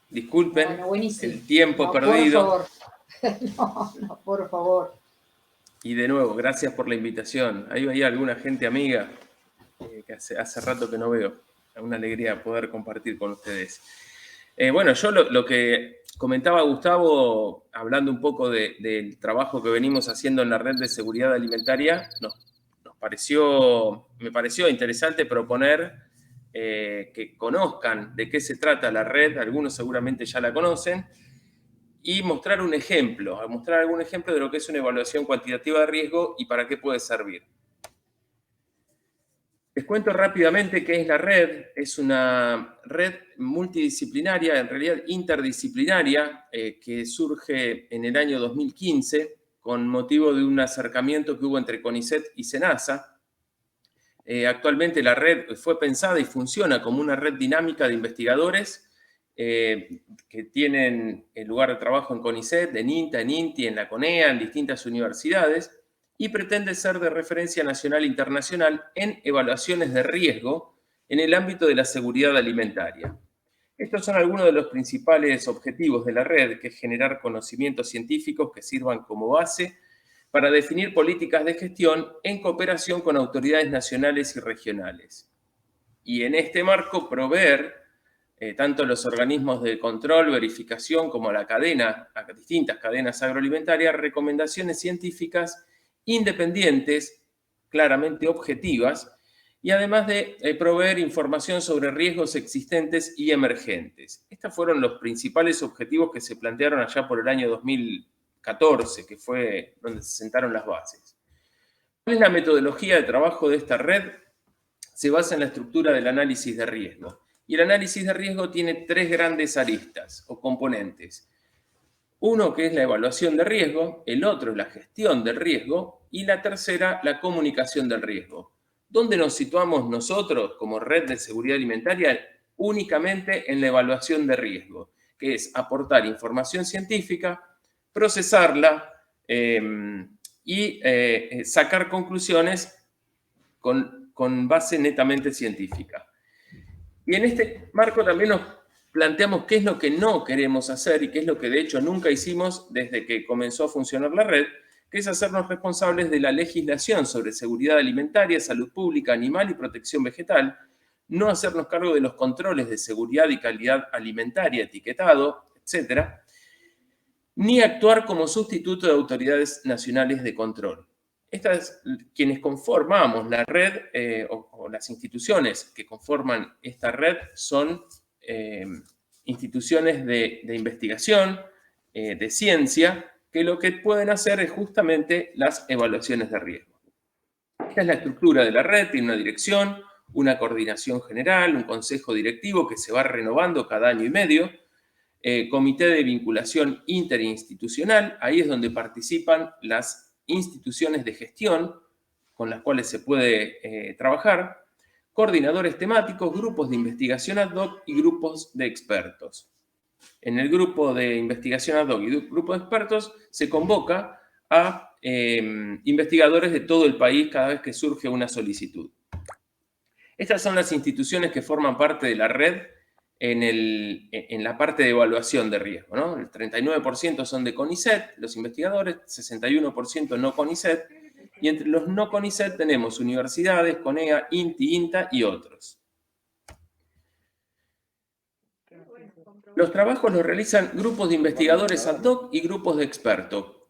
Disculpen Bueno, buenísimo. el tiempo No, perdido. por favor. No, por favor. Y de nuevo, gracias por la invitación. Ahí veía alguna gente amiga que hace rato que no veo. Una alegría poder compartir con ustedes. Bueno, yo lo que comentaba Gustavo, hablando un poco del trabajo que venimos haciendo en la red de seguridad alimentaria, me pareció interesante proponer que conozcan de qué se trata la red, algunos seguramente ya la conocen, y mostrar algún ejemplo de lo que es una evaluación cuantitativa de riesgo y para qué puede servir. Les cuento rápidamente qué es la red. Es una red multidisciplinaria, en realidad interdisciplinaria, que surge en el año 2015 con motivo de un acercamiento que hubo entre CONICET y SENASA. Actualmente la red fue pensada y funciona como una red dinámica de investigadores que tienen el lugar de trabajo en CONICET, en INTA, en INTI, en la CONEA, en distintas universidades, y pretende ser de referencia nacional e internacional en evaluaciones de riesgo en el ámbito de la seguridad alimentaria. Estos son algunos de los principales objetivos de la red, que es generar conocimientos científicos que sirvan como base para definir políticas de gestión en cooperación con autoridades nacionales y regionales. Y en este marco proveer tanto los organismos de control, verificación, como a distintas cadenas agroalimentarias, recomendaciones científicas independientes, claramente objetivas, y además de proveer información sobre riesgos existentes y emergentes. Estos fueron los principales objetivos que se plantearon allá por el año 2014, que fue donde se sentaron las bases. ¿Cuál es la metodología de trabajo de esta red? Se basa en la estructura del análisis de riesgo. Y el análisis de riesgo tiene tres grandes aristas o componentes. Uno que es la evaluación de riesgo, el otro es la gestión del riesgo y la tercera, la comunicación del riesgo. ¿Dónde nos situamos nosotros como red de seguridad alimentaria? Únicamente en la evaluación de riesgo, que es aportar información científica, procesarla y sacar conclusiones con base netamente científica. Y en este marco también nos planteamos qué es lo que no queremos hacer y qué es lo que de hecho nunca hicimos desde que comenzó a funcionar la red, que es hacernos responsables de la legislación sobre seguridad alimentaria, salud pública, animal y protección vegetal, no hacernos cargo de los controles de seguridad y calidad alimentaria, etiquetado, etcétera, ni actuar como sustituto de autoridades nacionales de control. Quienes conformamos la red o las instituciones que conforman esta red son instituciones de investigación, de ciencia, que lo que pueden hacer es justamente las evaluaciones de riesgo. Esta es la estructura de la red, tiene una dirección, una coordinación general, un consejo directivo que se va renovando cada año y medio, comité de vinculación interinstitucional, ahí es donde participan las instituciones de gestión con las cuales se puede trabajar, coordinadores temáticos, grupos de investigación ad hoc y grupos de expertos. En el grupo de investigación ad hoc y grupo de expertos se convoca a investigadores de todo el país cada vez que surge una solicitud. Estas son las instituciones que forman parte de la red en la parte de evaluación de riesgo, ¿no? El 39% son de CONICET, los investigadores, 61% no CONICET, y entre los no CONICET tenemos universidades, CONEA, INTI, INTA y otros. Los trabajos los realizan grupos de investigadores ad hoc y grupos de expertos.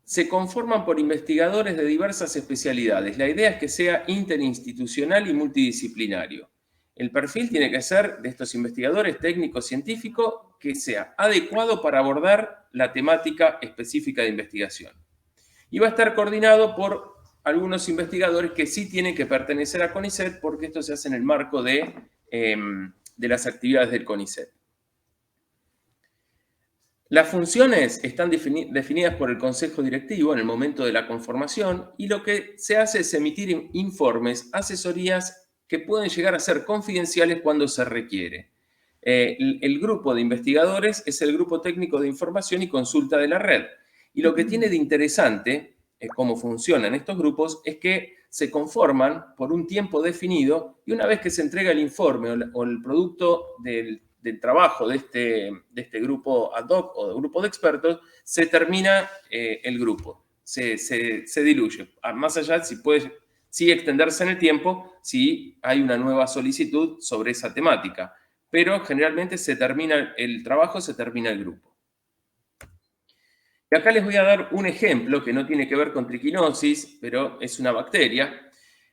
Se conforman por investigadores de diversas especialidades. La idea es que sea interinstitucional y multidisciplinario. El perfil tiene que ser de estos investigadores técnico-científico que sea adecuado para abordar la temática específica de investigación. Y va a estar coordinado por algunos investigadores que sí tienen que pertenecer a CONICET porque esto se hace en el marco de las actividades del CONICET. Las funciones están definidas por el Consejo Directivo en el momento de la conformación y lo que se hace es emitir informes, asesorías que pueden llegar a ser confidenciales cuando se requiere. El grupo de investigadores es el grupo técnico de información y consulta de la red. Y lo que tiene de interesante, cómo funcionan estos grupos, es que se conforman por un tiempo definido y una vez que se entrega el informe o el producto del trabajo de este grupo ad hoc o de grupo de expertos, se termina el grupo, se diluye. Más allá, si puede sigue extenderse en el tiempo si hay una nueva solicitud sobre esa temática, pero generalmente se termina el trabajo, se termina el grupo. Y acá les voy a dar un ejemplo que no tiene que ver con triquinosis, pero es una bacteria,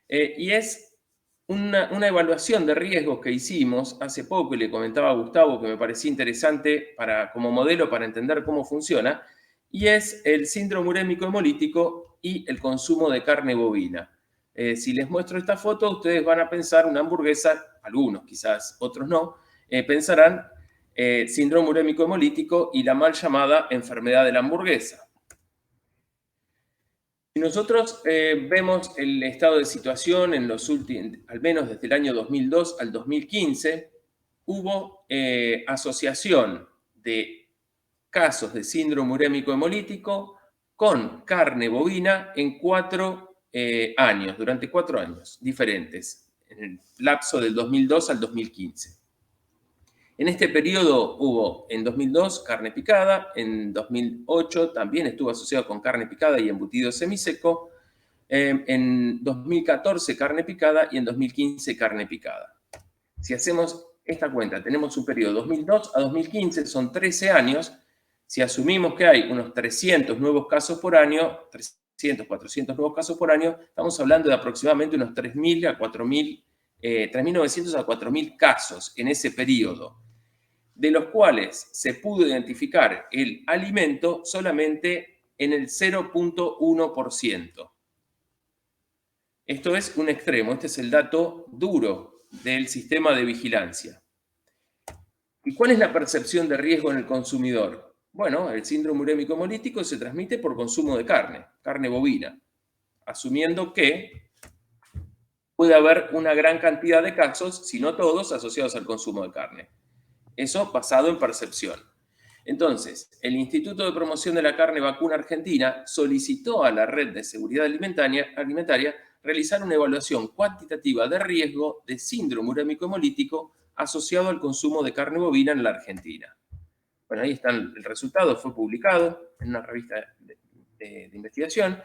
y es una evaluación de riesgos que hicimos hace poco, y le comentaba a Gustavo que me parecía interesante como modelo para entender cómo funciona, y es el síndrome urémico hemolítico y el consumo de carne bovina. Si les muestro esta foto, ustedes van a pensar una hamburguesa, algunos quizás, otros no, pensarán síndrome urémico hemolítico y la mal llamada enfermedad de la hamburguesa. Si nosotros vemos el estado de situación en los últimos, al menos desde el año 2002 al 2015, hubo asociación de casos de síndrome urémico hemolítico con carne bovina en 4 años, durante 4 años diferentes, en el lapso del 2002 al 2015. En este periodo hubo, en 2002, carne picada, en 2008 también estuvo asociado con carne picada y embutido semiseco, en 2014 carne picada y en 2015 carne picada. Si hacemos esta cuenta, tenemos un periodo 2002 a 2015, son 13 años. Si asumimos que hay unos 300 nuevos casos por año, 300, 400 nuevos casos por año, estamos hablando de aproximadamente unos 3.000 a 4.000, 3.900 a 4.000 casos en ese periodo, de los cuales se pudo identificar el alimento solamente en el 0.1%. Esto es un extremo, este es el dato duro del sistema de vigilancia. ¿Y cuál es la percepción de riesgo en el consumidor? Bueno, el síndrome urémico hemolítico se transmite por consumo de carne bovina, asumiendo que puede haber una gran cantidad de casos, si no todos, asociados al consumo de carne. Eso basado en percepción. Entonces, el Instituto de Promoción de la Carne Vacuna Argentina solicitó a la Red de Seguridad Alimentaria realizar una evaluación cuantitativa de riesgo de síndrome urémico hemolítico asociado al consumo de carne bovina en la Argentina. Bueno, ahí está el resultado, fue publicado en una revista de investigación.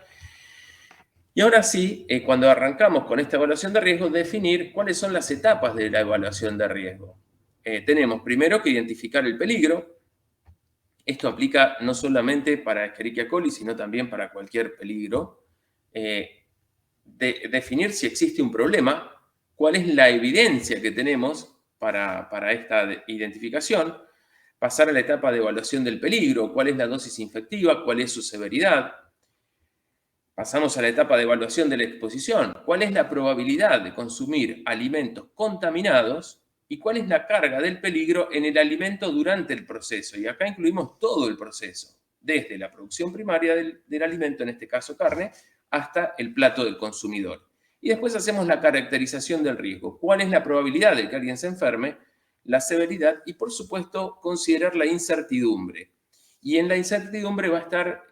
Y ahora sí, cuando arrancamos con esta evaluación de riesgo, definir cuáles son las etapas de la evaluación de riesgo. Tenemos primero que identificar el peligro. Esto aplica no solamente para Escherichia coli, sino también para cualquier peligro. Definir si existe un problema, cuál es la evidencia que tenemos para esta identificación, pasar a la etapa de evaluación del peligro, cuál es la dosis infectiva, cuál es su severidad. Pasamos a la etapa de evaluación de la exposición, cuál es la probabilidad de consumir alimentos contaminados y cuál es la carga del peligro en el alimento durante el proceso. Y acá incluimos todo el proceso, desde la producción primaria del alimento, en este caso carne, hasta el plato del consumidor. Y después hacemos la caracterización del riesgo. ¿Cuál es la probabilidad de que alguien se enferme? La severidad y, por supuesto, considerar la incertidumbre. Y en la incertidumbre va a estar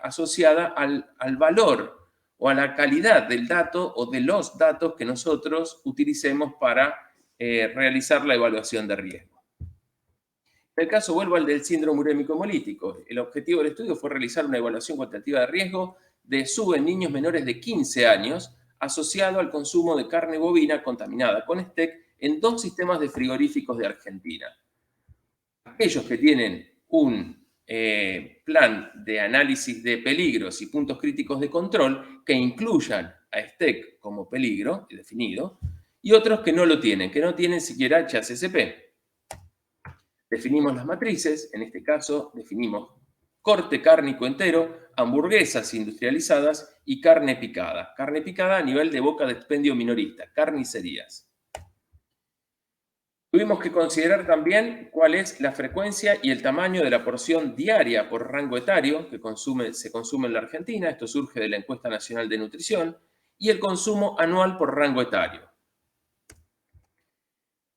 asociada al valor o a la calidad del dato o de los datos que nosotros utilicemos para realizar la evaluación de riesgo. En el caso, vuelvo al del síndrome urémico hemolítico. El objetivo del estudio fue realizar una evaluación cuantitativa de riesgo de SUB en niños menores de 15 años asociado al consumo de carne bovina contaminada con STEC en 2 sistemas de frigoríficos de Argentina. Aquellos que tienen un plan de análisis de peligros y puntos críticos de control que incluyan a STEC como peligro definido, y otros que no lo tienen, que no tienen siquiera HACCP. Definimos las matrices, en este caso definimos corte cárnico entero, hamburguesas industrializadas y carne picada. Carne picada a nivel de boca de expendio minorista, carnicerías. Tuvimos que considerar también cuál es la frecuencia y el tamaño de la porción diaria por rango etario que se consume en la Argentina. Esto surge de la Encuesta Nacional de Nutrición. Y el consumo anual por rango etario.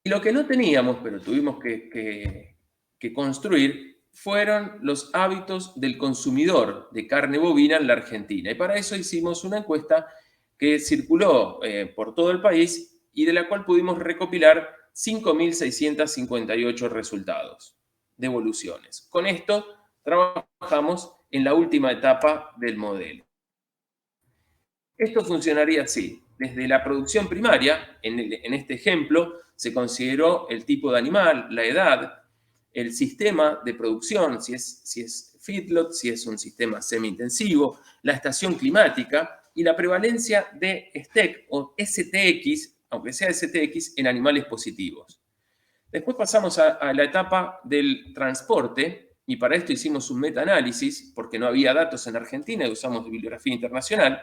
Y lo que no teníamos, pero tuvimos que construir, fueron los hábitos del consumidor de carne bovina en la Argentina. Y para eso hicimos una encuesta que circuló por todo el país y de la cual pudimos recopilar 5.658 resultados, devoluciones. Con esto trabajamos en la última etapa del modelo. Esto funcionaría así. Desde la producción primaria, en este ejemplo, se consideró el tipo de animal, la edad, el sistema de producción, si es feedlot, si es un sistema semi-intensivo, la estación climática y la prevalencia de STEC o STX, aunque sea STX, en animales positivos. Después pasamos a la etapa del transporte y para esto hicimos un metaanálisis porque no había datos en Argentina y usamos bibliografía internacional.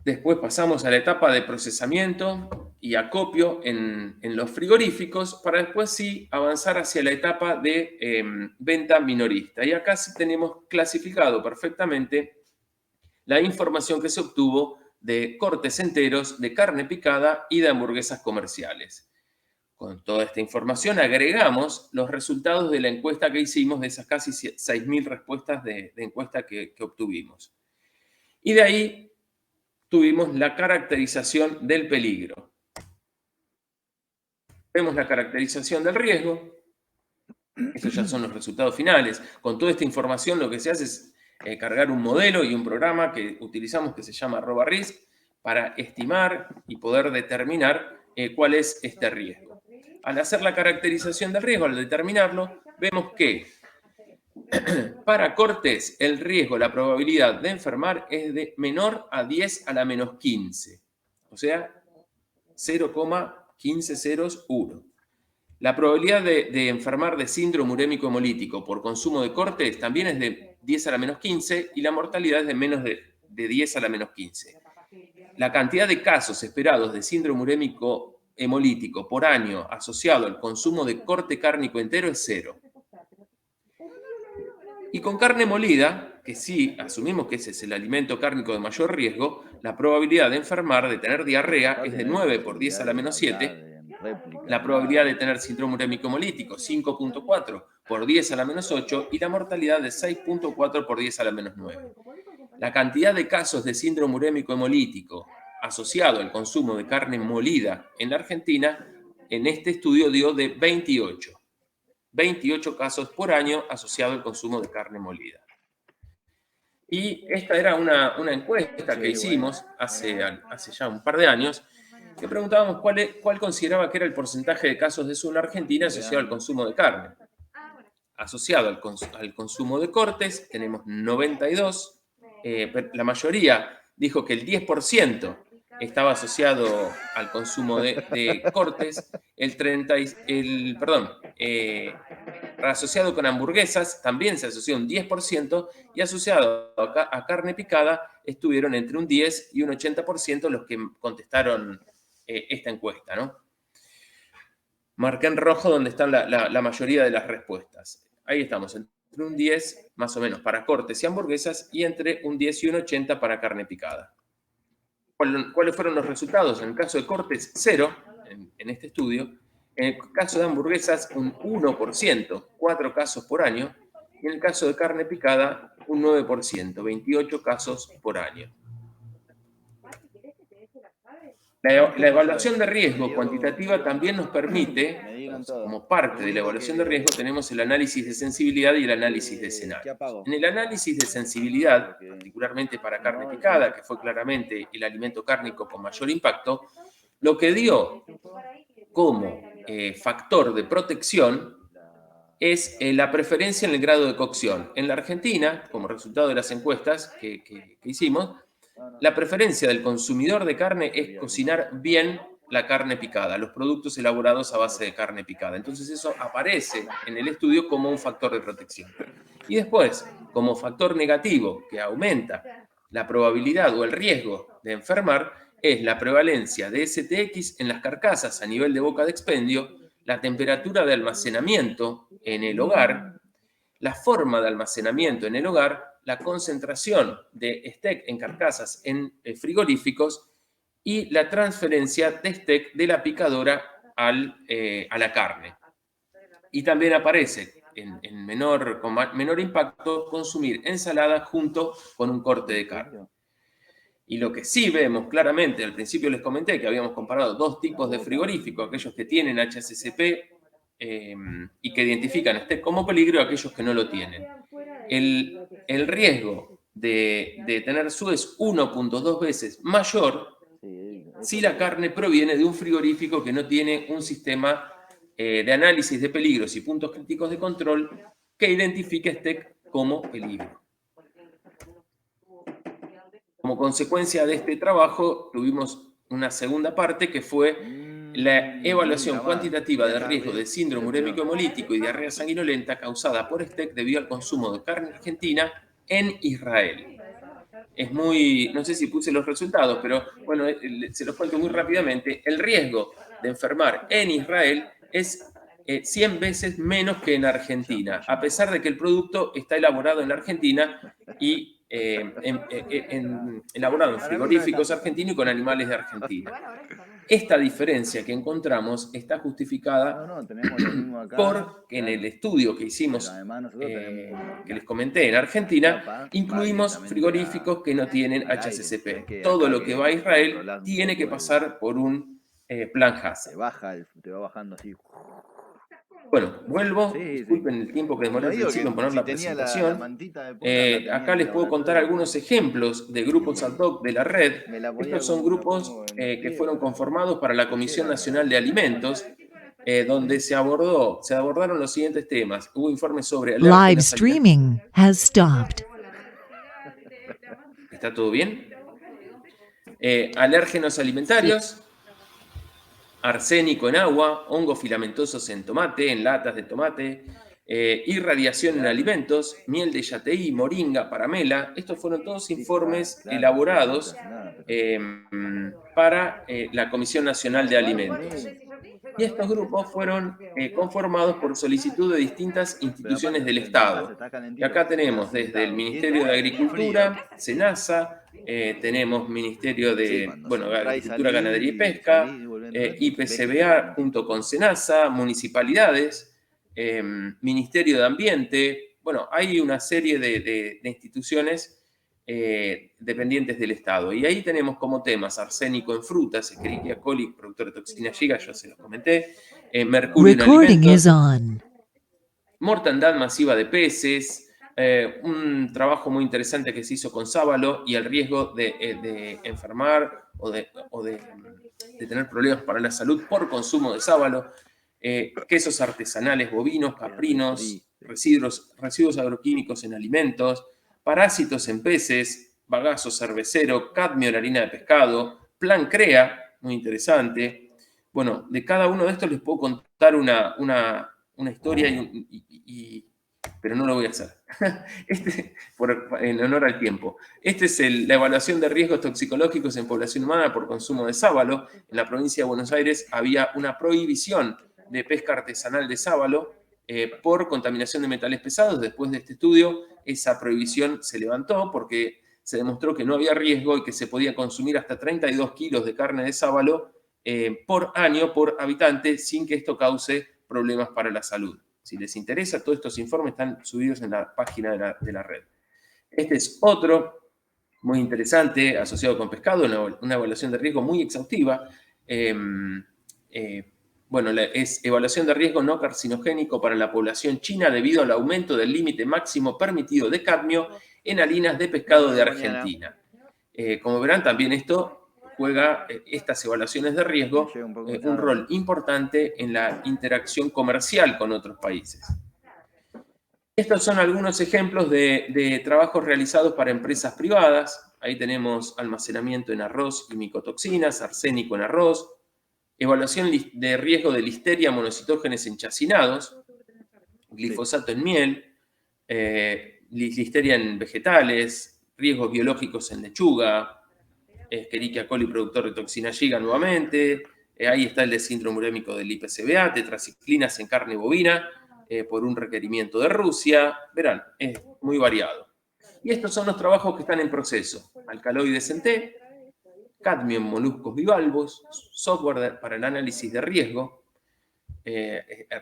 Después pasamos a la etapa de procesamiento y acopio en los frigoríficos para después sí avanzar hacia la etapa de venta minorista. Y acá sí tenemos clasificado perfectamente la información que se obtuvo de cortes enteros, de carne picada y de hamburguesas comerciales. Con toda esta información agregamos los resultados de la encuesta que hicimos, de esas casi 6.000 respuestas de encuesta que obtuvimos. Y de ahí tuvimos la caracterización del peligro. Vemos la caracterización del riesgo. Estos ya son los resultados finales. Con toda esta información lo que se hace es cargar un modelo y un programa que utilizamos que se llama RobaRisk para estimar y poder determinar cuál es este riesgo. Al hacer la caracterización del riesgo, al determinarlo, vemos que para cortes, el riesgo, la probabilidad de enfermar es de menor a 10 a la menos 15. O sea, 0,1501. La probabilidad de enfermar de síndrome urémico hemolítico por consumo de cortes también es de 10 a la menos 15 y la mortalidad es de menos de 10 a la menos 15. La cantidad de casos esperados de síndrome urémico hemolítico por año asociado al consumo de corte cárnico entero es 0. Y con carne molida, que sí asumimos que ese es el alimento cárnico de mayor riesgo, la probabilidad de enfermar, de tener diarrea, es de 9 por 10 a la menos 7. La probabilidad de tener síndrome urémico hemolítico, 5.4 por 10 a la menos 8. Y la mortalidad de 6.4 por 10 a la menos 9. La cantidad de casos de síndrome urémico hemolítico asociado al consumo de carne molida en la Argentina, en este estudio dio de 28. 28 casos por año asociados al consumo de carne molida. Y esta era una encuesta que hicimos hace ya un par de años, que preguntábamos cuál consideraba que era el porcentaje de casos de eso en la Argentina asociado al consumo de carne. Asociado al consumo de cortes, tenemos 92. La mayoría dijo que el 10% estaba asociado al consumo de cortes, asociado con hamburguesas también se asoció un 10% y asociado a carne picada estuvieron entre un 10 y un 80% los que contestaron esta encuesta, ¿no? Marqué en rojo donde están la mayoría de las respuestas. Ahí estamos, entre un 10 más o menos para cortes y hamburguesas y entre un 10 y un 80 para carne picada. ¿Cuáles fueron los resultados? En el caso de cortes, 0 en este estudio. En el caso de hamburguesas, un 1%, 4 casos por año. Y en el caso de carne picada, un 9%, 28 casos por año. La evaluación de riesgo cuantitativa también nos permite, como parte de la evaluación de riesgo, tenemos el análisis de sensibilidad y el análisis de escenario. En el análisis de sensibilidad, particularmente para carne picada, que fue claramente el alimento cárnico con mayor impacto, lo que dio como factor de protección es la preferencia en el grado de cocción. En la Argentina, como resultado de las encuestas que hicimos, la preferencia del consumidor de carne es cocinar bien la carne picada, los productos elaborados a base de carne picada. Entonces eso aparece en el estudio como un factor de protección. Y después, como factor negativo que aumenta la probabilidad o el riesgo de enfermar, es la prevalencia de STX en las carcasas a nivel de boca de expendio, la temperatura de almacenamiento en el hogar, la forma de almacenamiento en el hogar, la concentración de STEC en carcasas en frigoríficos y la transferencia de STEC de la picadora a la carne. Y también aparece con menor impacto consumir ensalada junto con un corte de carne. Y lo que sí vemos claramente, al principio les comenté que habíamos comparado dos tipos de frigoríficos, aquellos que tienen HACCP y que identifican este como peligro y aquellos que no lo tienen. El riesgo de tener SU es 1.2 veces mayor si la carne proviene de un frigorífico que no tiene un sistema de análisis de peligros y puntos críticos de control que identifique este como peligro. Como consecuencia de este trabajo, tuvimos una segunda parte que fue la evaluación cuantitativa del riesgo de síndrome urémico hemolítico y diarrea sanguinolenta causada por STEC debido al consumo de carne argentina en Israel. Es muy, no sé si puse los resultados, pero bueno, se los cuento muy rápidamente. El riesgo de enfermar en Israel es 100 veces menos que en Argentina, a pesar de que el producto está elaborado en Argentina y elaborado en frigoríficos argentinos y con animales de Argentina. Esta diferencia que encontramos está justificada porque en el estudio que hicimos, que les comenté en Argentina, incluimos frigoríficos que no tienen HACCP. Todo lo que va a Israel tiene que pasar por un plan HACCP. Te va bajando así. Bueno, vuelvo, disculpen el tiempo que demoré al principio en poner la presentación. Acá les puedo contar algunos ejemplos de grupos ad hoc de la red. Estos son grupos que fueron conformados para la Comisión Nacional de Alimentos, donde se abordaron los siguientes temas. Hubo informes sobre Live streaming has stopped. ¿Está todo bien? Alérgenos alimentarios. Arsénico en agua, hongos filamentosos en tomate, en latas de tomate, irradiación en alimentos, miel de yateí, moringa, paramela. Estos fueron todos informes elaborados para la Comisión Nacional de Alimentos. Y estos grupos fueron conformados por solicitud de distintas instituciones del Estado. Y acá tenemos desde el Ministerio de Agricultura, SENASA, tenemos Ministerio de Agricultura, Ganadería y Pesca, IPCBA junto con SENASA, municipalidades, Ministerio de Ambiente. Bueno, hay una serie de instituciones dependientes del Estado. Y ahí tenemos como temas arsénico en frutas, Escherichia coli, productor de toxina Giga, ya se los comenté, mercurio en alimentos, mortandad masiva de peces, un trabajo muy interesante que se hizo con sábalo y el riesgo de enfermar o de tener problemas para la salud por consumo de sábalo, quesos artesanales bovinos, caprinos, residuos agroquímicos en alimentos, parásitos en peces, bagazo cervecero, cadmio en harina de pescado, plan CREA, muy interesante. Bueno, de cada uno de estos les puedo contar una historia, pero no lo voy a hacer. En honor al tiempo. Esta es la evaluación de riesgos toxicológicos en población humana por consumo de sábalo. En la provincia de Buenos Aires había una prohibición de pesca artesanal de sábalo por contaminación de metales pesados. Después de este estudio, esa prohibición se levantó porque se demostró que no había riesgo y que se podía consumir hasta 32 kilos de carne de sábalo por año, por habitante, sin que esto cause problemas para la salud. Si les interesa, todos estos informes están subidos en la página de la red. Este es otro muy interesante, asociado con pescado, una evaluación de riesgo muy exhaustiva. Es evaluación de riesgo no carcinogénico para la población china debido al aumento del límite máximo permitido de cadmio en harinas de pescado de Argentina. Como verán, también esto juega, estas evaluaciones de riesgo, un rol importante en la interacción comercial con otros países. Estos son algunos ejemplos de trabajos realizados para empresas privadas. Ahí tenemos almacenamiento en arroz y micotoxinas, arsénico en arroz, evaluación de riesgo de listeria monocitógenes en chacinados, glifosato en miel, listeria en vegetales, riesgos biológicos en lechuga, Escherichia coli, productor de toxina Giga nuevamente. Ahí está el de síndrome urémico del IPCBA, tetraciclinas en carne bovina, por un requerimiento de Rusia. Verán, es muy variado. Y estos son los trabajos que están en proceso. Alcaloides en té, cadmio en moluscos bivalvos, software para el análisis de riesgo,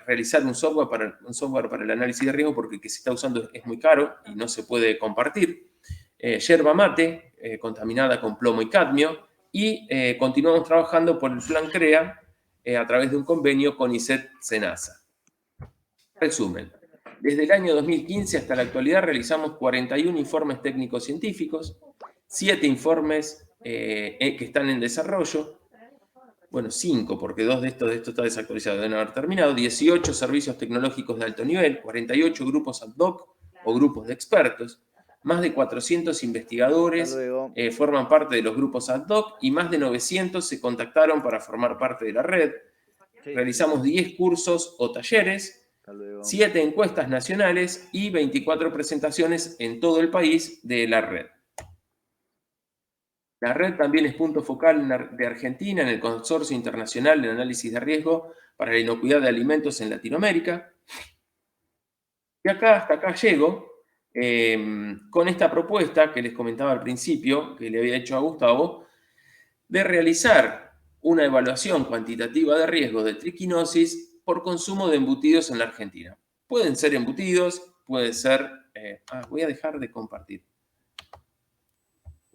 realizar un software para el análisis de riesgo porque el que se está usando es muy caro y no se puede compartir. yerba mate, contaminada con plomo y cadmio, y continuamos trabajando por el plan CREA a través de un convenio con ICET-SENASA. Resumen. Desde el año 2015 hasta la actualidad realizamos 41 informes técnicos científicos, 7 informes que están en desarrollo, bueno, 5, porque 2 de esto está desactualizado, deben haber terminado, 18 servicios tecnológicos de alto nivel, 48 grupos ad hoc o grupos de expertos, más de 400 investigadores forman parte de los grupos ad hoc y más de 900 se contactaron para formar parte de la red. Realizamos 10 cursos o talleres, 7 encuestas nacionales y 24 presentaciones en todo el país de la red. La red también es punto focal de Argentina en el Consorcio Internacional de Análisis de Riesgo para la Inocuidad de Alimentos en Latinoamérica. Y hasta acá llego con esta propuesta que les comentaba al principio, que le había hecho a Gustavo, de realizar una evaluación cuantitativa de riesgo de triquinosis por consumo de embutidos en la Argentina. Pueden ser embutidos, puede ser... voy a dejar de compartir.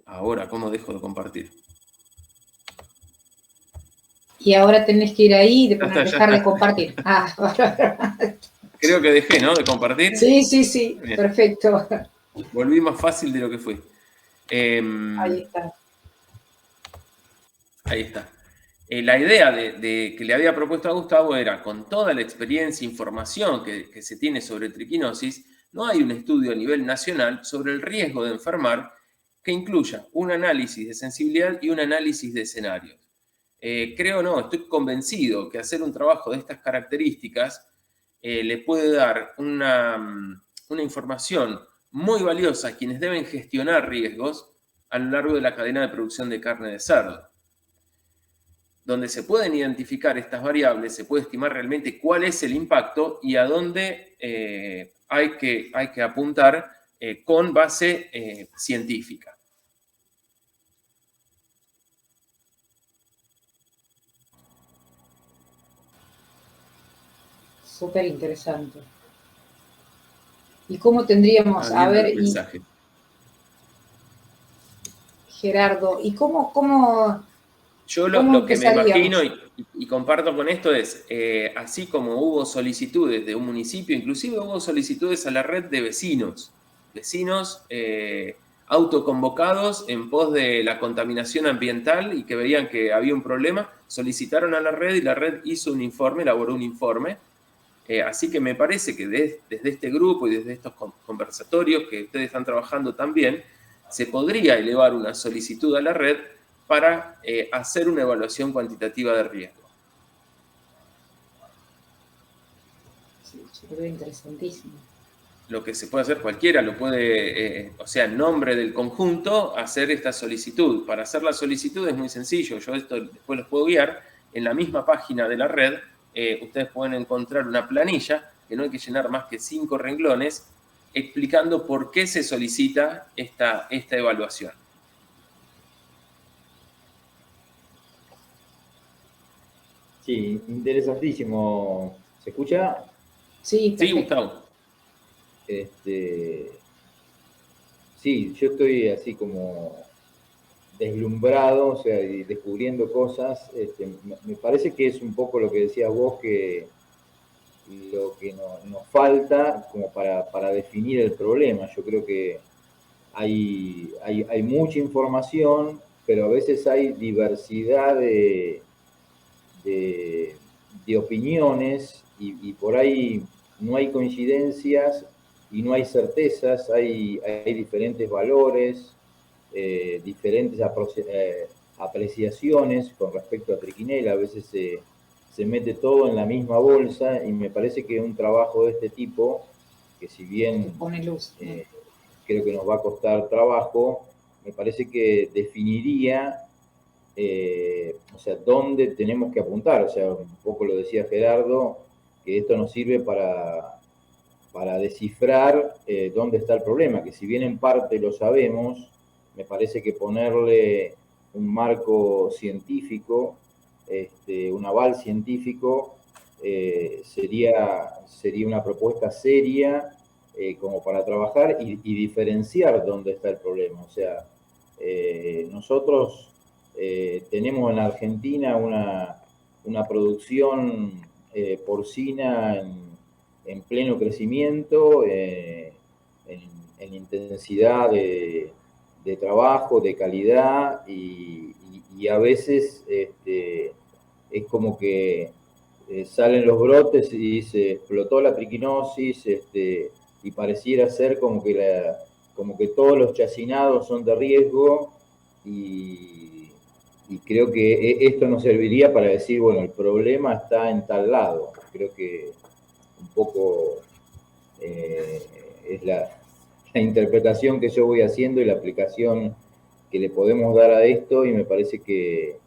Ahora, ¿cómo dejo de compartir? Y ahora tenés que ir ahí y de poner Ya dejar está. de compartir. Creo que dejé, ¿no? De compartir. Sí, bien. Perfecto. Volví más fácil de lo que fue. Ahí está. Ahí está. La idea de que le había propuesto a Gustavo era, con toda la experiencia e información que se tiene sobre triquinosis, no hay un estudio a nivel nacional sobre el riesgo de enfermar que incluya un análisis de sensibilidad y un análisis de escenarios. Estoy convencido que hacer un trabajo de estas características le puede dar una información muy valiosa a quienes deben gestionar riesgos a lo largo de la cadena de producción de carne de cerdo. Donde se pueden identificar estas variables, se puede estimar realmente cuál es el impacto y a dónde hay que apuntar con base científica. Súper interesante. ¿Y cómo tendríamos, Gerardo, y cómo yo lo que me imagino y comparto con esto es, así como hubo solicitudes de un municipio, inclusive hubo solicitudes a la red de vecinos autoconvocados en pos de la contaminación ambiental y que veían que había un problema, solicitaron a la red y la red hizo un informe, elaboró un informe. Así que me parece que desde este grupo y desde estos conversatorios que ustedes están trabajando también, se podría elevar una solicitud a la red para hacer una evaluación cuantitativa de riesgo. Sí, yo creo interesantísimo. Lo que se puede hacer cualquiera, lo puede, en nombre del conjunto, hacer esta solicitud. Para hacer la solicitud es muy sencillo, yo esto después los puedo guiar. En la misma página de la red, ustedes pueden encontrar una planilla, que no hay que llenar más que 5 renglones, explicando por qué se solicita esta evaluación. Sí, interesantísimo. ¿Se escucha? Sí, sí, Gustavo. Sí, yo estoy así como deslumbrado, o sea, y descubriendo cosas. Me parece que es un poco lo que decías vos, que lo que nos falta como para definir el problema. Yo creo que hay mucha información, pero a veces hay diversidad de opiniones y por ahí no hay coincidencias y no hay certezas, hay diferentes valores, diferentes apreciaciones con respecto a triquinela. A veces se mete todo en la misma bolsa y me parece que un trabajo de este tipo, que si bien creo que nos va a costar trabajo, me parece que definiría dónde tenemos que apuntar. O sea, un poco lo decía Gerardo, que esto nos sirve para descifrar dónde está el problema, que si bien en parte lo sabemos, me parece que ponerle un marco científico, un aval científico, sería una propuesta seria como para trabajar y diferenciar dónde está el problema. O sea, nosotros tenemos en la Argentina una producción porcina en pleno crecimiento, en intensidad de trabajo, de calidad, y a veces es como que salen los brotes y se explotó la triquinosis, y pareciera ser como que todos los chacinados son de riesgo, y creo que esto nos serviría para decir, bueno, el problema está en tal lado. Creo que un poco es la interpretación que yo voy haciendo y la aplicación que le podemos dar a esto, y me parece que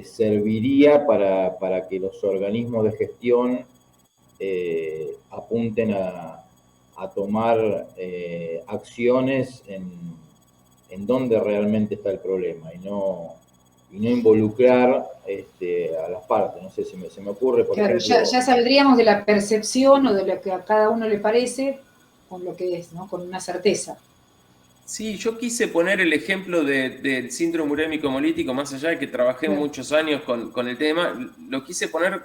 serviría para que los organismos de gestión apunten a tomar acciones en donde realmente está el problema, y no involucrar a las partes. No sé, se me ocurre, por Claro, ejemplo... ya saldríamos de la percepción o de lo que a cada uno le parece con lo que es, ¿no? Con una certeza. Sí, yo quise poner el ejemplo del síndrome urémico hemolítico, más allá de que trabajé muchos años con el tema, lo quise poner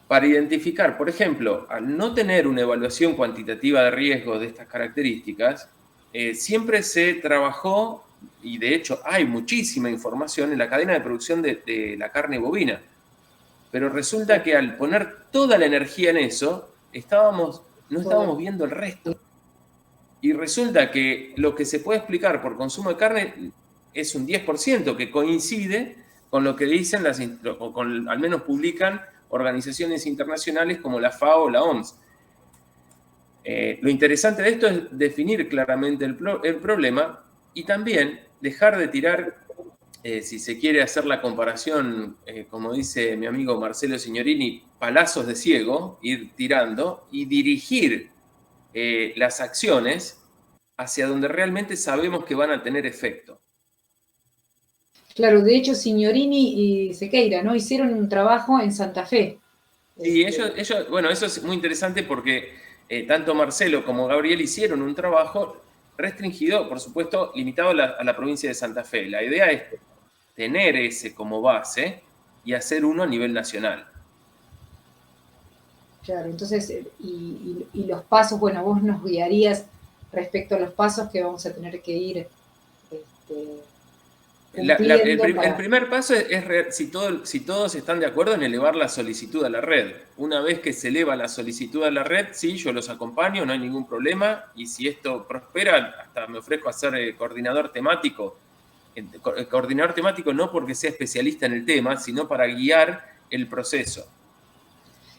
para identificar, por ejemplo, al no tener una evaluación cuantitativa de riesgo de estas características, siempre se trabajó, y de hecho hay muchísima información en la cadena de producción de la carne bovina, pero resulta que al poner toda la energía en eso, no estábamos viendo el resto. Y resulta que lo que se puede explicar por consumo de carne es un 10%, que coincide con lo que dicen, al menos publican organizaciones internacionales como la FAO o la OMS. Lo interesante de esto es definir claramente el problema y también dejar de tirar, si se quiere hacer la comparación, como dice mi amigo Marcelo Signorini, palazos de ciego, ir tirando y dirigir las acciones hacia donde realmente sabemos que van a tener efecto. Claro, de hecho, Signorini y Sequeira, ¿no? Hicieron un trabajo en Santa Fe. Sí, ellos, bueno, eso es muy interesante porque tanto Marcelo como Gabriel hicieron un trabajo restringido, por supuesto, limitado a la provincia de Santa Fe. La idea es tener ese como base y hacer uno a nivel nacional. Claro, entonces, y los pasos, bueno, vos nos guiarías respecto a los pasos que vamos a tener que ir el primer paso es si todos están de acuerdo en elevar la solicitud a la red. Una vez que se eleva la solicitud a la red, sí, yo los acompaño, no hay ningún problema, y si esto prospera, hasta me ofrezco a ser coordinador temático. Coordinador temático no porque sea especialista en el tema, sino para guiar el proceso.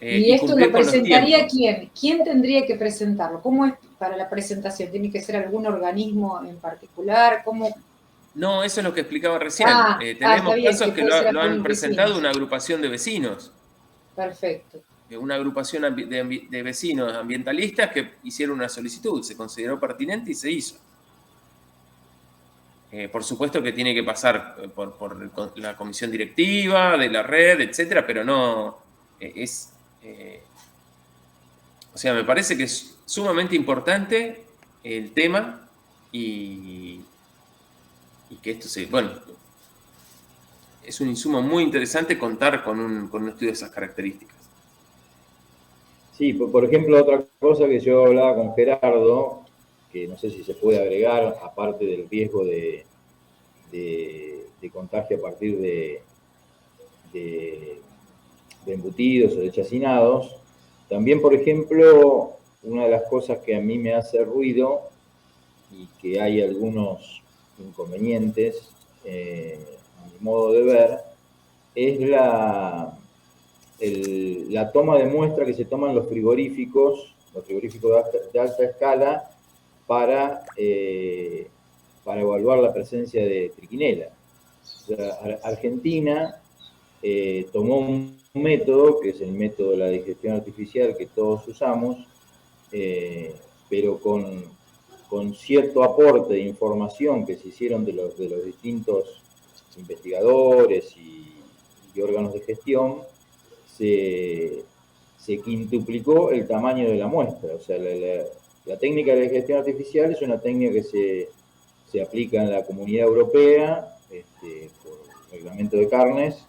¿Y esto lo presentaría quién? ¿Quién tendría que presentarlo? ¿Cómo es para la presentación? ¿Tiene que ser algún organismo en particular? ¿Cómo? No, eso es lo que explicaba recién. Tenemos casos que lo han presentado una agrupación de vecinos. Perfecto. Una agrupación de vecinos ambientalistas que hicieron una solicitud, se consideró pertinente y se hizo. Por supuesto que tiene que pasar por la comisión directiva de la red, etcétera, pero no o sea, me parece que es sumamente importante el tema y que esto es un insumo muy interesante contar con un estudio de esas características. Sí, por ejemplo, otra cosa que yo hablaba con Gerardo, que no sé si se puede agregar, aparte del riesgo de contagio a partir de embutidos o de chacinados, también, por ejemplo, una de las cosas que a mí me hace ruido y que hay algunos inconvenientes, a mi modo de ver, es la toma de muestra que se toman los frigoríficos de alta escala para evaluar la presencia de triquinela. O sea, Argentina tomó un método, que es el método de la digestión artificial que todos usamos, pero con cierto aporte de información que se hicieron de los distintos investigadores y órganos de gestión, se se quintuplicó el tamaño de la muestra. O sea, la técnica de gestión artificial es una técnica que se aplica en la Comunidad Europea, por reglamento de carnes,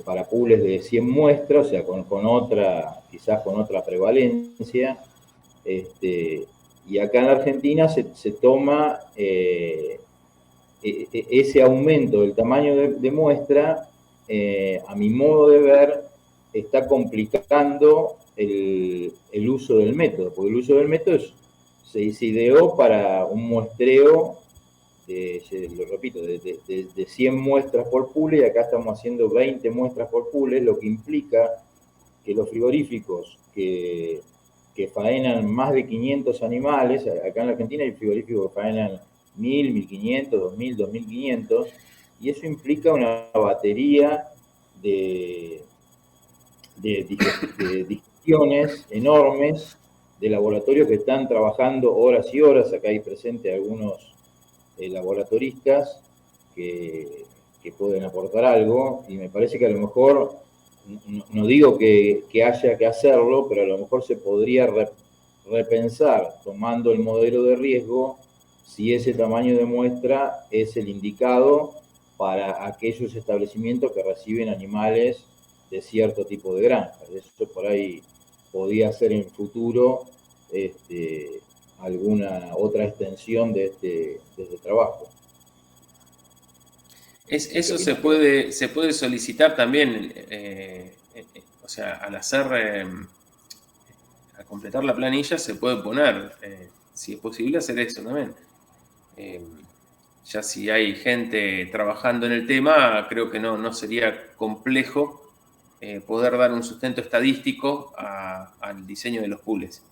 para pools de 100 muestras, o sea, quizás con otra prevalencia. Y acá en la Argentina se toma ese aumento del tamaño de muestra, a mi modo de ver, está complicando el uso del método, porque el uso del método se ideó para un muestreo, lo repito, de 100 muestras por pool, y acá estamos haciendo 20 muestras por pool, lo que implica que los frigoríficos que faenan más de 500 animales, acá en la Argentina hay frigoríficos que faenan 1000, 1500, 2000, 2500, y eso implica una batería de digestiones enormes de laboratorios que están trabajando horas y horas. Acá hay presente algunos laboratoristas que pueden aportar algo, y me parece que a lo mejor, no digo que haya que hacerlo, pero a lo mejor se podría repensar, tomando el modelo de riesgo, si ese tamaño de muestra es el indicado para aquellos establecimientos que reciben animales de cierto tipo de granjas. Eso por ahí podría ser en futuro alguna otra extensión de este trabajo. Eso se puede solicitar también, o sea, al completar la planilla se puede poner, si es posible, hacer eso también. Ya si hay gente trabajando en el tema, creo que no sería complejo poder dar un sustento estadístico al diseño de los pools.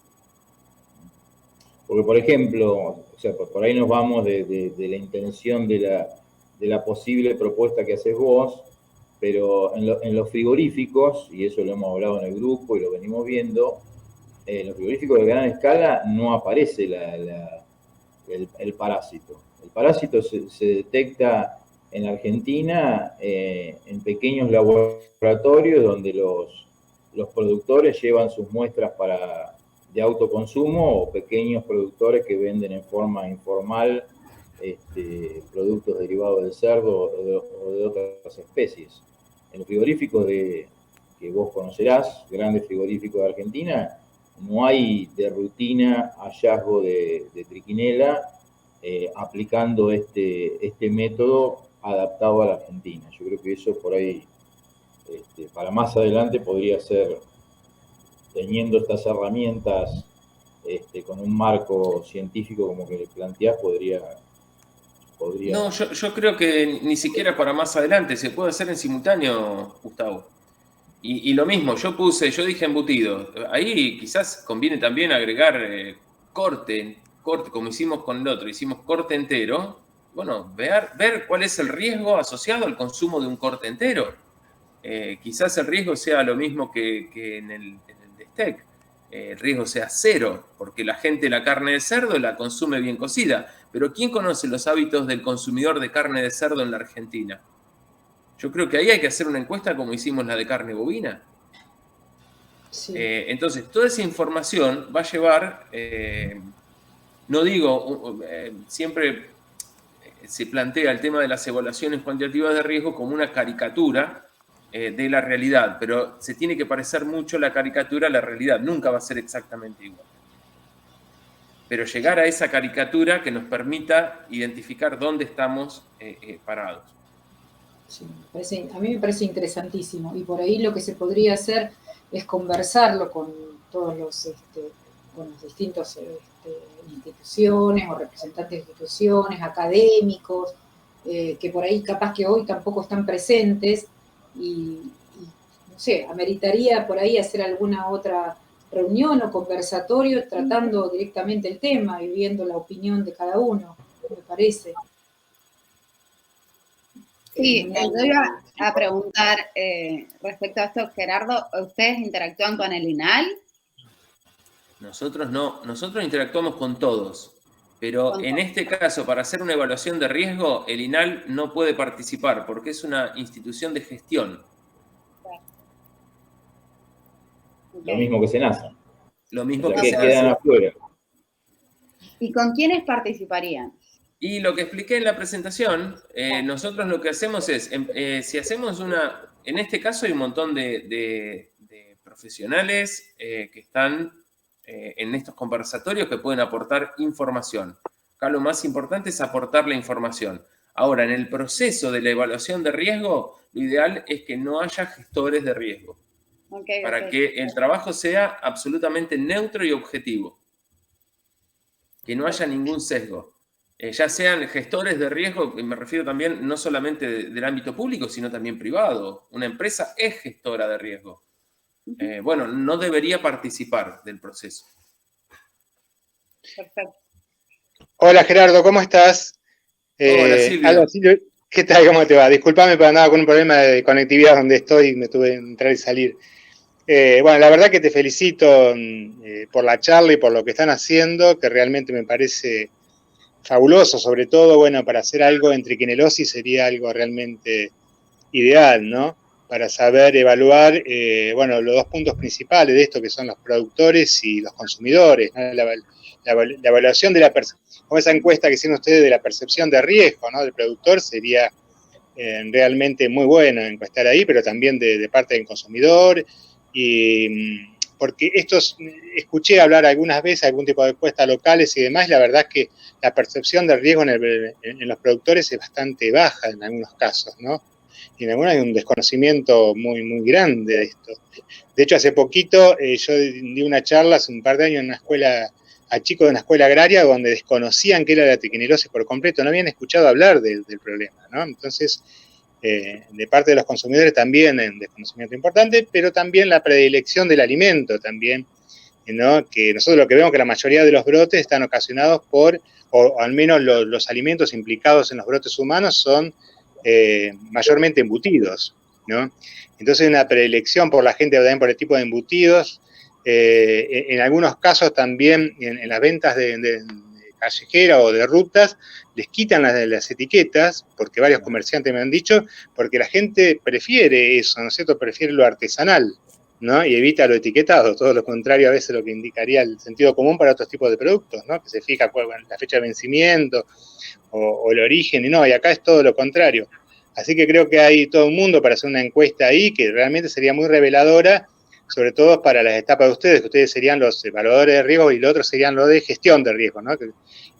Porque, por ejemplo, o sea, por ahí nos vamos de la intención de la posible propuesta que haces vos, pero en los frigoríficos, y eso lo hemos hablado en el grupo y lo venimos viendo, en los frigoríficos de gran escala no aparece el parásito. El parásito se detecta en Argentina en pequeños laboratorios donde los productores llevan sus muestras de autoconsumo, o pequeños productores que venden en forma informal productos derivados del cerdo o de otras especies. En los frigoríficos que vos conocerás, grandes frigoríficos de Argentina, no hay de rutina hallazgo de trichinela aplicando este método adaptado a la Argentina. Yo creo que eso por ahí, para más adelante, podría ser, teniendo estas herramientas con un marco científico como que le planteás, podría... No, yo creo que ni siquiera para más adelante, se puede hacer en simultáneo, Gustavo. Y lo mismo, yo dije embutido. Ahí quizás conviene también agregar corte, como hicimos con el otro, hicimos corte entero. Bueno, ver cuál es el riesgo asociado al consumo de un corte entero. Quizás el riesgo sea lo mismo que en el de steak. El riesgo sea 0, porque la gente la carne de cerdo la consume bien cocida. Pero ¿quién conoce los hábitos del consumidor de carne de cerdo en la Argentina? Yo creo que ahí hay que hacer una encuesta como hicimos la de carne bovina. Sí. Entonces, toda esa información va a llevar, no digo, siempre se plantea el tema de las evaluaciones cuantitativas de riesgo como una caricatura de la realidad, pero se tiene que parecer mucho la caricatura a la realidad, nunca va a ser exactamente igual. Pero llegar a esa caricatura que nos permita identificar dónde estamos parados. Sí, a mí me parece interesantísimo, y por ahí lo que se podría hacer es conversarlo con todos con los distintos instituciones o representantes de instituciones, académicos, que por ahí capaz que hoy tampoco están presentes, y no sé, ameritaría por ahí hacer alguna otra reunión o conversatorio tratando directamente el tema y viendo la opinión de cada uno, me parece. Sí, yo iba a preguntar respecto a esto, Gerardo, ¿ustedes interactúan con el INAL? Nosotros no, nosotros interactuamos con todos, pero en este caso, para hacer una evaluación de riesgo, el INAL no puede participar porque es una institución de gestión. Lo mismo que SENASA. Lo mismo O sea, que que se quedan hace. afuera. ¿Y con quiénes participarían? Y lo que expliqué en la presentación, nosotros lo que hacemos es, si hacemos en este caso hay un montón de profesionales que están en estos conversatorios que pueden aportar información. Acá lo más importante es aportar la información. Ahora, en el proceso de la evaluación de riesgo, lo ideal es que no haya gestores de riesgo, para que el trabajo sea absolutamente neutro y objetivo, que no haya ningún sesgo. Ya sean gestores de riesgo, me refiero también no solamente del ámbito público, sino también privado. Una empresa es gestora de riesgo. Bueno, no debería participar del proceso. Perfecto. Hola Gerardo, ¿cómo estás? Hola Silvio. ¿Qué tal? ¿Cómo te va? Disculpame, pero andaba con un problema de conectividad donde estoy y me tuve que entrar y salir. Bueno, la verdad que te felicito por la charla y por lo que están haciendo, que realmente me parece fabuloso, sobre todo, bueno, para hacer algo en triquinelosis sería algo realmente ideal, ¿no? Para saber evaluar, bueno, los dos puntos principales de esto, que son los productores y los consumidores, ¿no? La evaluación de como esa encuesta que hicieron ustedes de la percepción de riesgo, ¿no? Del productor sería realmente muy bueno encuestar ahí, pero también de parte del consumidor, porque escuché hablar algunas veces algún tipo de encuestas locales y demás, y la verdad es que la percepción del riesgo en los productores es bastante baja en algunos casos, ¿no? Y en algunos hay un desconocimiento muy, muy grande de esto. De hecho, hace poquito yo di una charla hace un par de años en una escuela, a chicos de una escuela agraria, donde desconocían qué era la triquinelosis por completo, no habían escuchado hablar del problema, ¿no? Entonces, de parte de los consumidores también en desconocimiento importante, pero también la predilección del alimento también, ¿no? Que nosotros lo que vemos que la mayoría de los brotes están ocasionados por, o al menos los alimentos implicados en los brotes humanos son mayormente embutidos, ¿no? Entonces hay una predilección por la gente también por el tipo de embutidos, en algunos casos también en las ventas de callejera o de rutas, les quitan las etiquetas, porque varios comerciantes me han dicho, porque la gente prefiere eso, ¿no es cierto? Prefiere lo artesanal, ¿no? Y evita lo etiquetado, todo lo contrario a veces lo que indicaría el sentido común para otros tipos de productos, ¿no? Que se fija la fecha de vencimiento o el origen, y no, y acá es todo lo contrario. Así que creo que hay todo un mundo para hacer una encuesta ahí que realmente sería muy reveladora, sobre todo para las etapas de ustedes, que ustedes serían los evaluadores de riesgo y los otros serían los de gestión de riesgo, ¿no?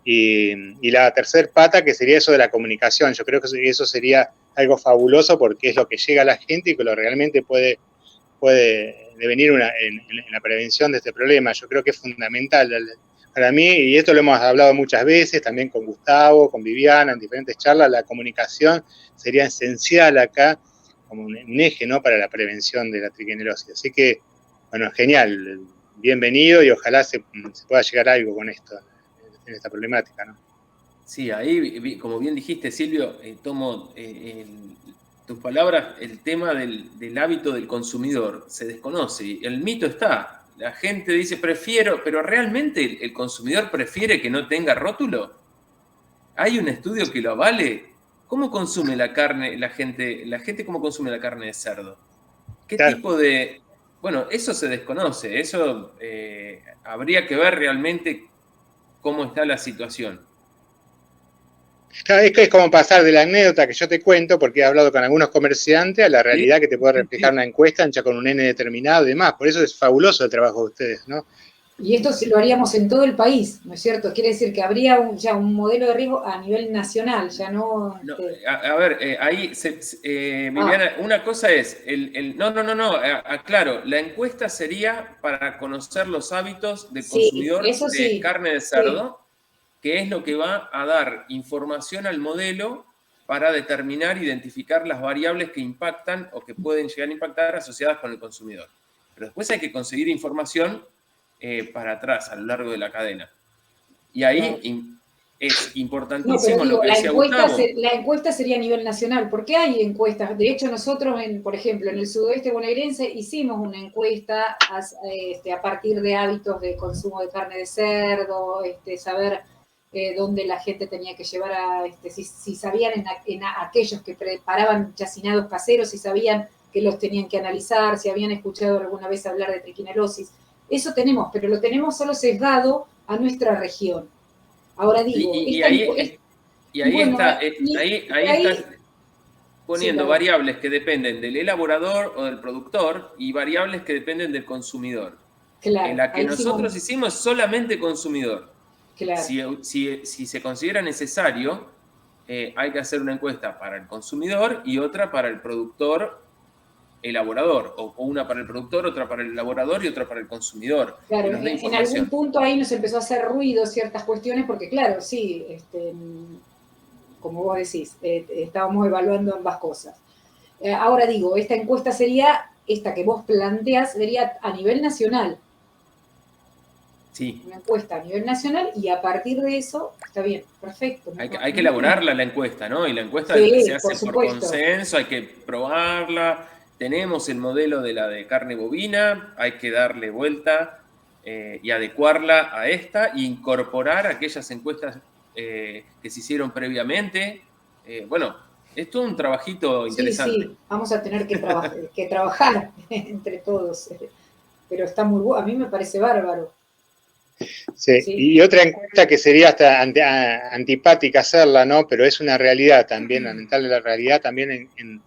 Y la tercer pata, que sería eso de la comunicación. Yo creo que eso sería algo fabuloso porque es lo que llega a la gente y que lo realmente puede devenir en la prevención de este problema. Yo creo que es fundamental para mí, y esto lo hemos hablado muchas veces, también con Gustavo, con Viviana, en diferentes charlas, la comunicación sería esencial acá, como un eje, ¿no? Para la prevención de la triquinelosis. Así que, bueno, genial, bienvenido y ojalá se pueda llegar a algo con esto, en esta problemática, ¿no? Sí, ahí, como bien dijiste, Silvio, tomo tus palabras, el tema del hábito del consumidor se desconoce. El mito está. La gente dice, prefiero, pero ¿realmente el consumidor prefiere que no tenga rótulo? ¿Hay un estudio que lo avale? ¿Cómo consume la carne la gente cómo consume la carne de cerdo? ¿Qué tipo de...? Bueno, eso se desconoce, eso habría que ver realmente cómo está la situación. Claro, es que es como pasar de la anécdota que yo te cuento, porque he hablado con algunos comerciantes, a la realidad ¿sí? Que te puede reflejar una encuesta hecha con un N determinado y demás. Por eso es fabuloso el trabajo de ustedes, ¿no? Y esto lo haríamos en todo el país, ¿no es cierto? Quiere decir que habría ya un modelo de riesgo a nivel nacional, ya no... No, a ver, ahí, Viviana, una cosa es, claro, la encuesta sería para conocer los hábitos del consumidor de carne de cerdo, que es lo que va a dar información al modelo para determinar, identificar las variables que impactan o que pueden llegar a impactar asociadas con el consumidor. Pero después hay que conseguir información para atrás, a lo largo de la cadena. Y ahí es importantísimo lo que decía Gustavo. La encuesta sería a nivel nacional, porque hay encuestas. De hecho, nosotros, por ejemplo, en el sudoeste bonaerense hicimos una encuesta a partir de hábitos de consumo de carne de cerdo, saber dónde la gente tenía que llevar si sabían en aquellos que preparaban chacinados caseros, si sabían que los tenían que analizar, si habían escuchado alguna vez hablar de triquinelosis. Eso tenemos, pero lo tenemos solo sesgado a nuestra región. Ahora digo, ahí estás poniendo variables que dependen del elaborador o del productor y variables que dependen del consumidor. Claro, en la que nosotros hicimos solamente consumidor. Claro. Si se considera necesario, hay que hacer una encuesta para el consumidor y otra para el productor elaborador, o una para el productor, otra para el elaborador y otra para el consumidor. Claro, en algún punto ahí nos empezó a hacer ruido ciertas cuestiones, porque claro, sí, como vos decís, estábamos evaluando ambas cosas. Ahora digo, esta encuesta sería, esta que vos planteas, sería a nivel nacional. Sí. Una encuesta a nivel nacional y a partir de eso, está bien, perfecto. Hay que elaborarla la encuesta, ¿no? Y la encuesta se hace por consenso, hay que probarla. Tenemos el modelo de la de carne bovina, hay que darle vuelta y adecuarla a esta e incorporar aquellas encuestas que se hicieron previamente. Bueno, es todo un trabajito interesante. Sí, vamos a tener que trabajar entre todos, pero está muy bueno, a mí me parece bárbaro. Sí. Y otra encuesta que sería hasta antipática hacerla, ¿no? Pero es una realidad también, lamentable la realidad también en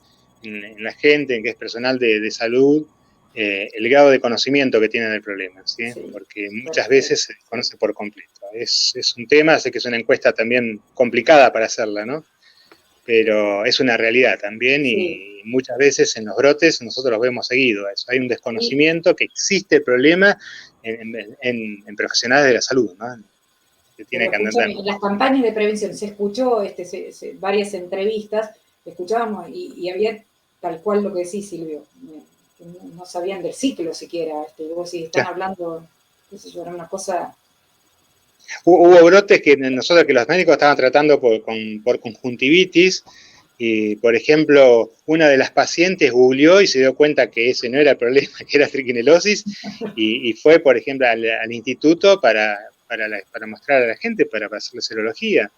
la gente, en que es personal de salud, el grado de conocimiento que tienen del problema, ¿sí? Porque muchas veces se desconoce por completo. Es un tema, sé que es una encuesta también complicada para hacerla, ¿no? Pero es una realidad también y muchas veces en los brotes nosotros los vemos seguido. Hay un desconocimiento que existe el problema en profesionales de la salud, ¿no? Que tiene que andar. En las campañas de prevención se escuchó varias entrevistas, escuchábamos y había tal cual lo que decís, Silvio, que no sabían del ciclo siquiera, vos si están hablando, qué sé yo, era una cosa... Hubo brotes que nosotros, que los médicos estaban tratando por conjuntivitis, y por ejemplo, una de las pacientes googleó y se dio cuenta que ese no era el problema, que era triquinelosis, y fue, por ejemplo, al instituto para mostrar a la gente, para hacerle serología,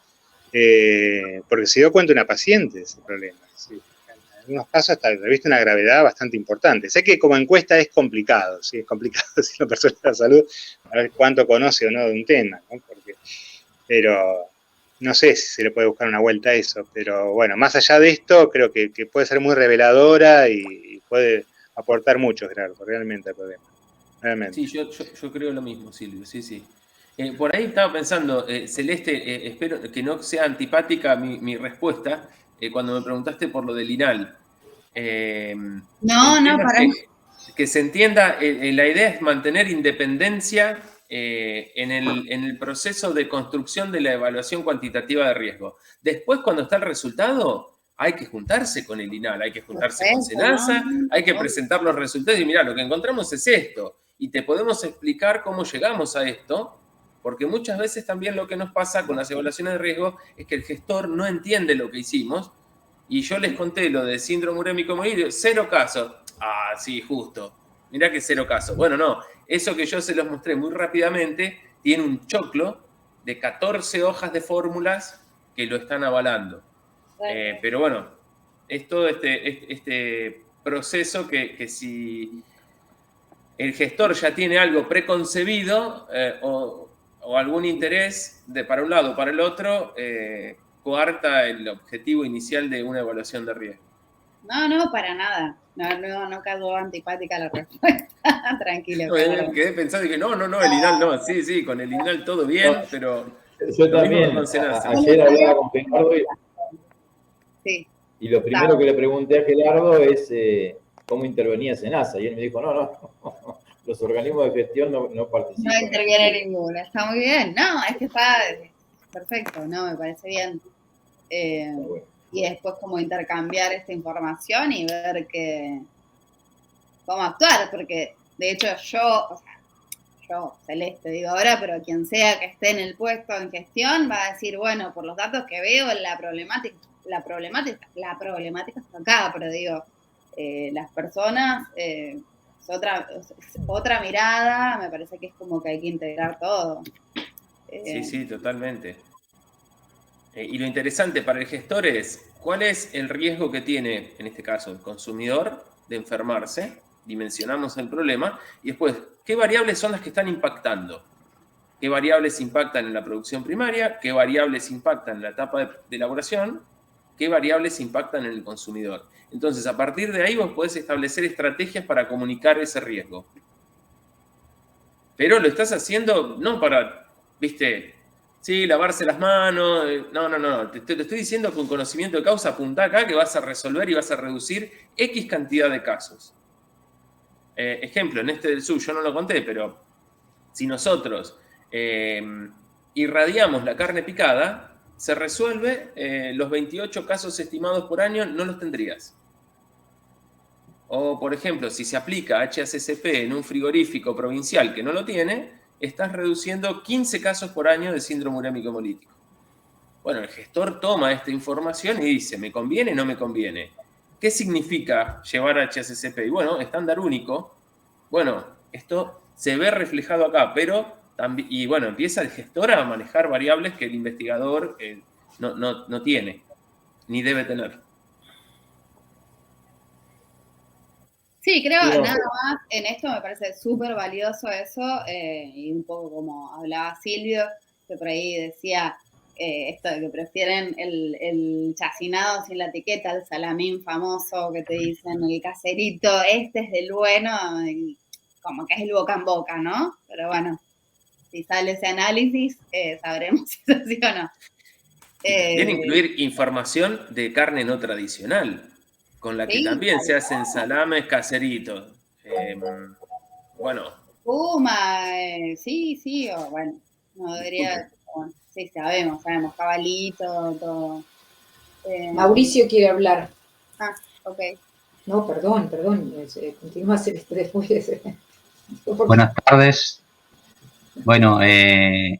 porque se dio cuenta una paciente de ese problema. ¿Sí? En algunos casos hasta reviste una gravedad bastante importante. Sé que como encuesta es complicado, ¿sí? Es complicado si una persona de la salud, a ver cuánto conoce o no de un tema, ¿no? Pero no sé si se le puede buscar una vuelta a eso, pero bueno, más allá de esto, creo que puede ser muy reveladora y puede aportar mucho, Gerardo, realmente al problema. Realmente. Sí, yo creo lo mismo, Silvio, sí. Por ahí estaba pensando, Celeste, espero que no sea antipática mi respuesta, cuando me preguntaste por lo del INAL. No, para que se entienda, la idea es mantener independencia en el proceso de construcción de la evaluación cuantitativa de riesgo. Después, cuando está el resultado, hay que juntarse con el INAL, hay que juntarse con SENASA, hay que presentar los resultados y mirá, lo que encontramos es esto. Y te podemos explicar cómo llegamos a esto, porque muchas veces también lo que nos pasa con las evaluaciones de riesgo es que el gestor no entiende lo que hicimos. Y yo les conté lo de síndrome urémico hemolytic, 0 casos. Ah, sí, justo. Mirá que 0 casos. Bueno, no. Eso que yo se los mostré muy rápidamente tiene un choclo de 14 hojas de fórmulas que lo están avalando. Pero bueno, es todo este proceso que si el gestor ya tiene algo preconcebido o algún interés para un lado o para el otro, coarta el objetivo inicial de una evaluación de riesgo. No, para nada. No quedó antipática la respuesta. Tranquilo. Quedé pensando y dije, no, el INAL no. Sí, con el INAL todo bien, pero... Yo también, ayer hablaba con Gerardo y lo primero que le pregunté a Gerardo es cómo intervenía SENASA. Y él me dijo, no, los organismos de gestión no participan. No interviene ninguno, está muy bien. No, es que está perfecto, no, me parece bien. Y después como intercambiar esta información y ver cómo actuar, porque de hecho yo, Celeste digo ahora, pero quien sea que esté en el puesto en gestión va a decir, bueno, por los datos que veo, la problemática está acá, pero digo, las personas, es otra mirada, me parece que es como que hay que integrar todo. Sí, totalmente. Y lo interesante para el gestor es, ¿cuál es el riesgo que tiene, en este caso, el consumidor de enfermarse, dimensionamos el problema, y después, ¿qué variables son las que están impactando? ¿Qué variables impactan en la producción primaria? ¿Qué variables impactan en la etapa de elaboración? ¿Qué variables impactan en el consumidor? Entonces, a partir de ahí vos podés establecer estrategias para comunicar ese riesgo. Pero lo estás haciendo no para, viste, sí, lavarse las manos. No. Te estoy diciendo con conocimiento de causa, apuntá acá que vas a resolver y vas a reducir X cantidad de casos. Ejemplo, en este del sur, yo no lo conté, pero si nosotros irradiamos la carne picada, se resuelve, los 28 casos estimados por año no los tendrías. O, por ejemplo, si se aplica HACCP en un frigorífico provincial que no lo tiene, estás reduciendo 15 casos por año de síndrome urémico hemolítico. Bueno, el gestor toma esta información y dice, ¿me conviene o no me conviene? ¿Qué significa llevar HACCP? Y bueno, estándar único. Bueno, esto se ve reflejado acá, pero también, y bueno, empieza el gestor a manejar variables que el investigador no tiene, ni debe tener. Sí, creo nada más, en esto me parece súper valioso eso, y un poco como hablaba Silvio, que por ahí decía esto de que prefieren el chacinado sin la etiqueta, el salamín famoso que te dicen, el caserito, este es del bueno, y como que es el boca en boca, ¿no? Pero bueno, si sale ese análisis, sabremos si es así o no. Viene a incluir información de carne no tradicional, con la que sí, también se hacen salames caseritos. Bueno. Puma, sí, o bueno, no debería, bueno, sí, sabemos, cabalito, todo. Mauricio quiere hablar. Ah, ok. No, perdón, continúa a hacer esto después. Buenas tardes. Bueno,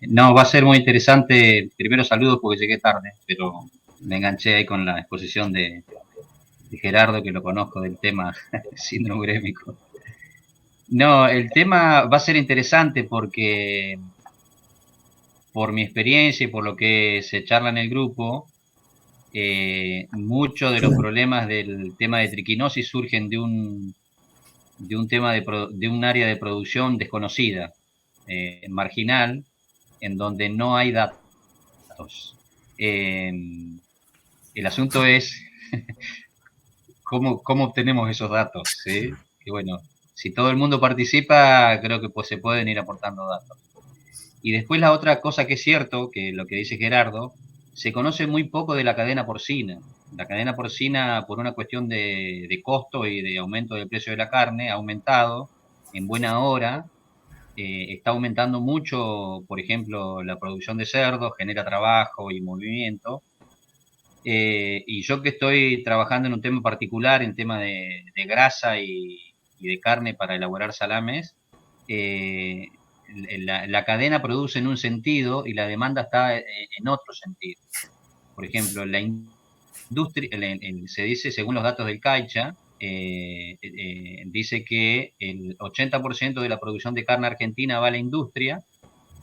no, va a ser muy interesante. Primero saludos porque llegué tarde, pero me enganché ahí con la exposición de Gerardo, que lo conozco del tema síndrome urémico. No, el tema va a ser interesante porque por mi experiencia y por lo que se charla en el grupo, muchos de los problemas del tema de triquinosis surgen de un tema de un área de producción desconocida, marginal, en donde no hay datos. El asunto es ¿Cómo obtenemos esos datos? ¿Sí? Y bueno, si todo el mundo participa, creo que pues se pueden ir aportando datos. Y después la otra cosa que es cierto, que lo que dice Gerardo, se conoce muy poco de la cadena porcina. La cadena porcina, por una cuestión de costo y de aumento del precio de la carne, ha aumentado en buena hora. Está aumentando mucho, por ejemplo, la producción de cerdos, genera trabajo y movimiento. Y yo que estoy trabajando en un tema particular, en tema de grasa y de carne para elaborar salames, la cadena produce en un sentido y la demanda está en otro sentido. Por ejemplo, la industria, se dice, según los datos del CAICHA, dice que el 80% de la producción de carne argentina va a la industria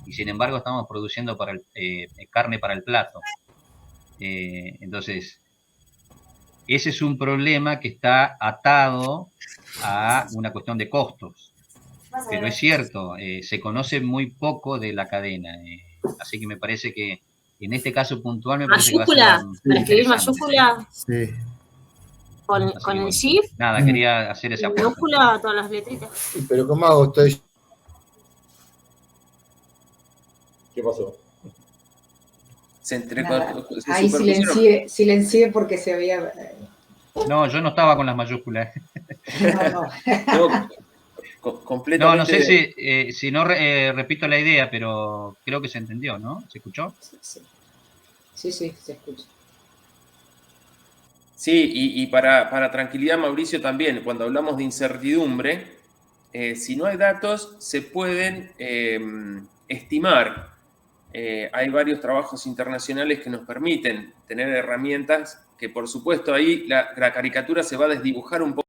y sin embargo estamos produciendo carne para el plato. Entonces, ese es un problema que está atado a una cuestión de costos. Pero es cierto, se conoce muy poco de la cadena. Así que me parece que en este caso puntual me parece ¿Mayúscula? que va a ser ¿Para escribir mayúscula? Sí. ¿Con el shift? Nada, quería hacer ese aporte. ¿Minúscula? Todas las letritas. Sí, pero ¿cómo hago? Estoy... ¿Qué pasó? Ahí silencié porque se había... No, yo no estaba con las mayúsculas. Completamente. No sé si no repito la idea, pero creo que se entendió, ¿no? ¿Se escuchó? Sí, se escucha. Sí, y para tranquilidad, Mauricio, también, cuando hablamos de incertidumbre, si no hay datos, se pueden estimar. Hay varios trabajos internacionales que nos permiten tener herramientas que, por supuesto, ahí la caricatura se va a desdibujar un poco.